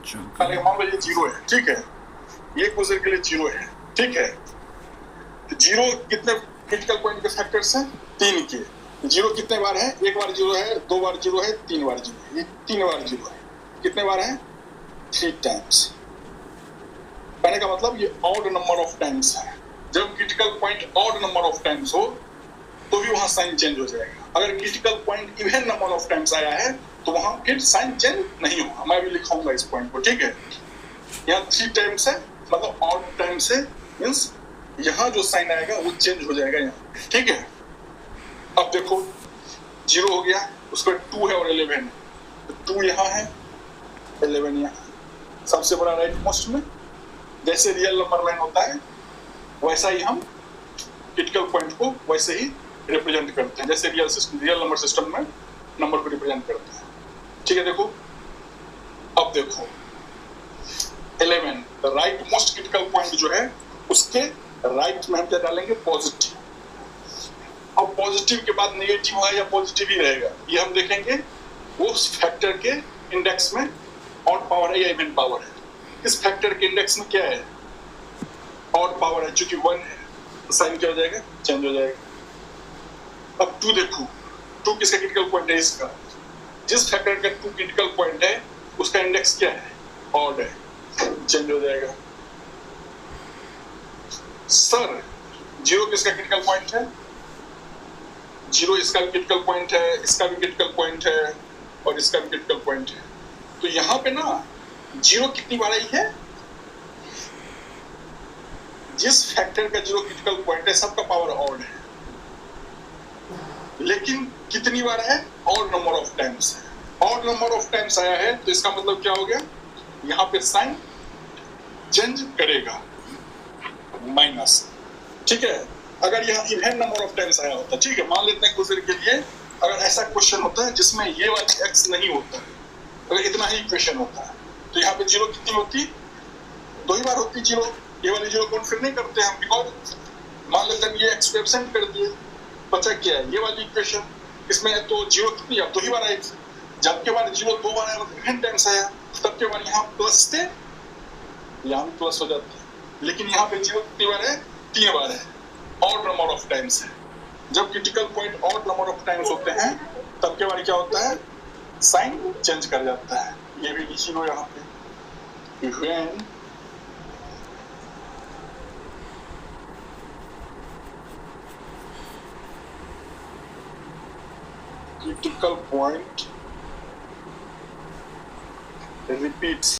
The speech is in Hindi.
पहले मान लो ये 0 है, ठीक है, ये पोजीशन के लिए 0 है, ठीक है, तो 0 कितने क्रिटिकल पॉइंट के फैक्टर्स हैं? 3 के। 0 कितने बार है? एक बार 0 है, 2 बार 0 है, 3 बार 0 है, ये 3 बार 0 है। कितने बार है? 3 टाइम्स। कहने का मतलब ये ऑड नंबर ऑफ टाइम्स है। जब critical point odd number of times हो तो भी वहां साइन चेंज हो जाएगा। अगर critical point even number of times आया है तो वहां फिर साइन चेंज नहीं होगा। मैं भी लिखाऊंगा इस पॉइंट को, ठीक है। यहाँ 3 टाइम्स है, मतलब ऑड टाइम्स है, मींस यहाँ जो साइन आएगा वो चेंज हो जाएगा यहाँ, ठीक है। अब देखो 0 हो गया, उसका 2 है और 11 है, तो 2 यहाँ है, 11 यहाँ। सबसे बड़ा राइट मोस्ट में जैसे रियल नंबर लाइन होता है वैसा ही हम क्रिटिकल पॉइंट को वैसे ही रिप्रेजेंट करते हैं, जैसे रियल नंबर सिस्टम में नंबर को रिप्रेजेंट करते हैं, ठीक है। देखो अब देखो 11 the right most critical point जो है उसके राइट में हम क्या डालेंगे? पॉजिटिव। अब पॉजिटिव के बाद नेगेटिव है या पॉजिटिव ही रहेगा, ये हम देखेंगे। उस फैक्टर के इंडेक्स में ऑड पावर है या इवन पावर है। इस फैक्टर के इंडेक्स में क्या है? ऑड पावर है, चूंकि 1 है तो साइन क्या हो जाएगा? चेंज हो जाएगा। अब 2 देखो, 2 किसका क्रिटिकल पॉइंट है? इसका। जिस फैक्टर का 2 क्रिटिकल पॉइंट है उसका इंडेक्स क्या है? ऑड है, चेंज हो जाएगा। सर 0 किसका क्रिटिकल पॉइंट है? 0 इसका भी क्रिटिकल पॉइंट है, इसका भी क्रिटिकल पॉइंट है और इसका भी क्रिटिकल पॉइंट है। तो यहाँ पे ना 0 कितनी बार आई है? जिस फैक्टर का 0 क्रिटिकल पॉइंट है सबका पावर ऑड है, लेकिन कितनी बार है? ऑड नंबर ऑफ टाइम्स है। ऑड नंबर ऑफ टाइम्स आया है तो इसका मतलब क्या हो गया? यहाँ पे साइन चेंज करेगा, माइनस, ठीक है। अगर यहाँ इवन नंबर ऑफ टाइम्स आया होता, ठीक है, मान लेते हैं कुछ देर के लिए, अगर ऐसा क्वेश्चन होता है जिसमें ये वाली एक्स नहीं होता है, अगर इतना ही क्वेश्चन होता है तो यहाँ पे 0 कितनी होती? 2 ही बार होती 0। ये वाली 0 को फिर नहीं करते हम, बिकॉज मान लेते हैं ये एक्स को एब्सेंट कर दिए, बचा क्या है? ये वाली इक्वेशन। इसमें तो 0 कितनी? अब 2 ही बार आई। जब के बाद 0 2 बार आया मतलब इवन टाइम्स आया, तब के बाद यहाँ प्लस थे, यहाँ भी प्लस हो जाते हैं, लेकिन यहाँ पे 0 कितनी बार है? 3 बार है। ऑड नंबर ऑफ टाइम्स है। जब critical point odd number of times होते हैं तब के बाद क्या होता है? साइन चेंज कर जाता है। ये भी लिख लो यहाँ पे, when critical point repeats